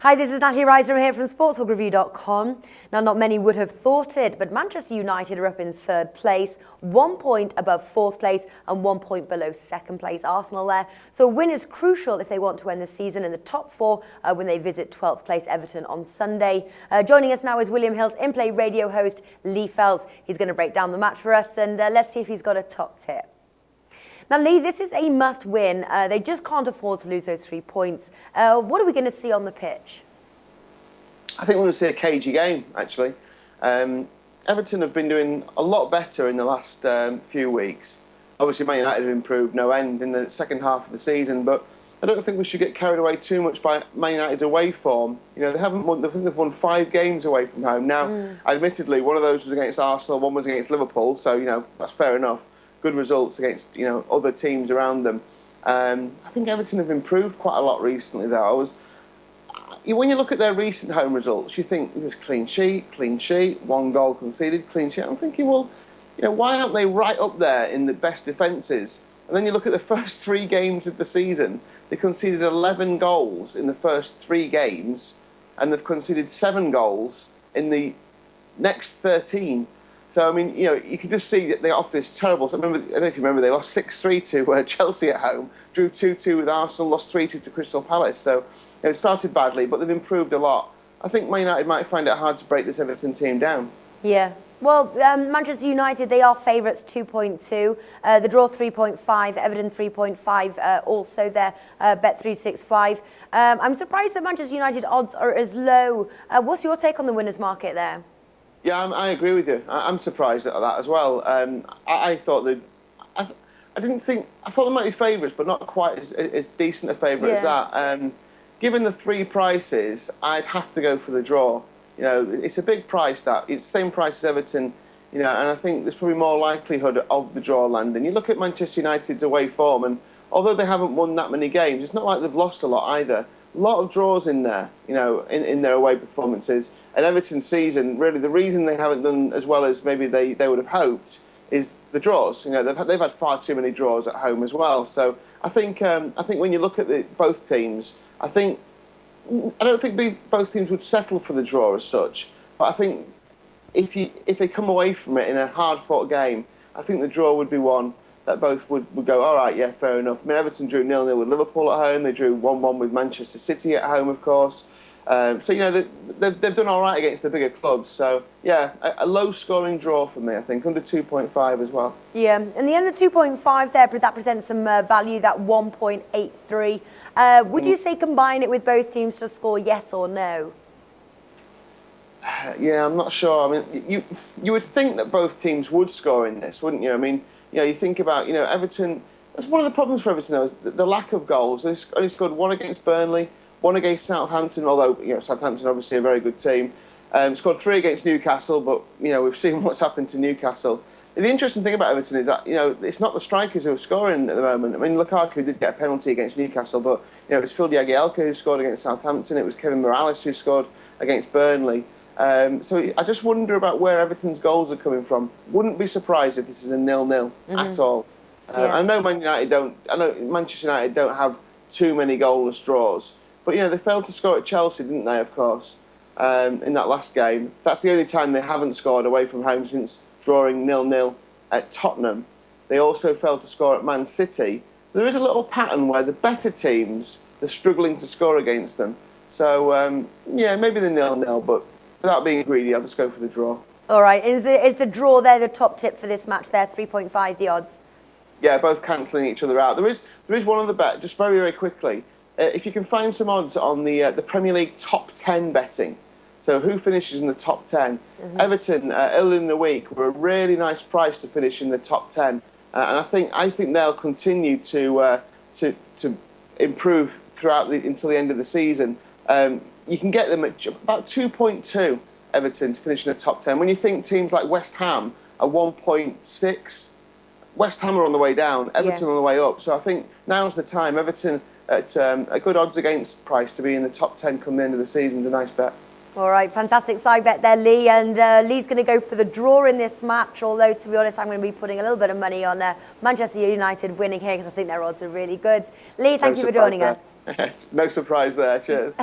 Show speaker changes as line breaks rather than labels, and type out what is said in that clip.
Hi, this is Natalie Reiser here from sportstalkreview.com. Now, not many would have thought it, but Manchester United are up in third place, 1 point above fourth place and 1 point below second place. Arsenal there. So a win is crucial if they want to end the season in the top four when they visit 12th place Everton on Sunday. Joining us now is William Hill's in-play radio host, Lee Phelps. He's going to break down the match for us, and let's see if he's got a top tip. Now, Lee, this is a must-win. They just can't afford to lose those 3 points. What are we going to see on the pitch?
I think we're going to see a cagey game, actually. Everton have been doing a lot better in the last few weeks. Obviously, Man United have improved no end in the second half of the season, but I don't think we should get carried away too much by Man United's away form. You know, they haven't won. I think they've won 5 games away from home. Now, admittedly, one of those was against Arsenal, one was against Liverpool, so, you know, that's fair enough. Good results against, you know, other teams around them. I think Everton have improved quite a lot recently, though. When you look at their recent home results, you think there's clean sheet, 1 goal conceded, clean sheet. I'm thinking, well, you know, why aren't they right up there in the best defences? And then you look at the first 3 games of the season, they conceded 11 goals in the first 3 games, and they've conceded 7 goals in the next 13. So, I mean, you know, you can just see that they're off this terrible... I don't know if you remember, they lost 6-3 to Chelsea at home, drew 2-2 with Arsenal, lost 3-2 to Crystal Palace. So, you know, it started badly, but they've improved a lot. I think Man United might find it hard to break this Everton team down. Yeah.
Well, Manchester United, they are favourites 2.2. The draw 3.5, Everton 3.5 also there, bet 365. I'm surprised that Manchester United odds are as low. What's your take on the winners market there?
Yeah, I agree with you. I'm surprised at that as well. I thought that... I thought they might be favourites, but not quite as decent a favourite as that. Given the 3 prices, I'd have to go for the draw. You know, it's a big price, that. It's the same price as Everton, you know, and I think there's probably more likelihood of the draw landing. You look at Manchester United's away form, and although they haven't won that many games, it's not like they've lost a lot either. A lot of draws in there, you know, in their away performances. And Everton's season, really, the reason they haven't done as well as maybe they would have hoped is the draws. You know, they've had far too many draws at home as well. So I think when you look at both teams, I don't think both teams would settle for the draw as such. But I think if they come away from it in a hard-fought game, I think the draw would be one that both would go, all right, yeah, fair enough. I mean, Everton drew 0-0 with Liverpool at home. They drew 1-1 with Manchester City at home, of course. So, you know, they've done all right against the bigger clubs. So, yeah, a low-scoring draw for me, I think, under 2.5 as well.
Yeah, and the under 2.5 there, that presents some value, that 1.83. Would you say combine it with both teams to score yes or no?
Yeah, I'm not sure. I mean, you would think that both teams would score in this, wouldn't you? I mean, you know, you think about, you know, Everton... That's one of the problems for Everton, though, is the lack of goals. They only scored 1 against Burnley, 1 against Southampton, although, you know, Southampton obviously a very good team. Scored 3 against Newcastle, but, you know, we've seen what's happened to Newcastle. The interesting thing about Everton is that, you know, it's not the strikers who are scoring at the moment. I mean, Lukaku did get a penalty against Newcastle, but, you know, it was Phil Jagielka who scored against Southampton. It was Kevin Morales who scored against Burnley. So I just wonder about where Everton's goals are coming from. Wouldn't be surprised if this is a 0-0 at all. I know Manchester United don't have too many goalless draws, but, you know, they failed to score at Chelsea, didn't they, of course, in that last game. That's the only time they haven't scored away from home since drawing 0-0 at Tottenham. They also failed to score at Man City. So there is a little pattern where the better teams, they're struggling to score against them. So, yeah, maybe the 0-0, but without being greedy, I'll just go for the draw.
All right. Is the draw there the top tip for this match there, 3.5, the odds?
Yeah, both cancelling each other out. There is one other bet, just very, very quickly. If you can find some odds on the Premier League top 10 betting, so who finishes in the top 10? Everton, earlier in the week, were a really nice price to finish in the top 10. And I think they'll continue to improve throughout until the end of the season. You can get them at about 2.2, Everton, to finish in the top 10. When you think teams like West Ham are 1.6, West Ham are on the way down, Everton on the way up. So I think now's the time. Everton at a good odds against price to be in the top 10 come the end of the season is a nice bet.
All right, fantastic side bet there, Lee. And Lee's going to go for the draw in this match, although, to be honest, I'm going to be putting a little bit of money on Manchester United winning here because I think their odds are really good. Lee, thank you for joining us.
No surprise there. Cheers.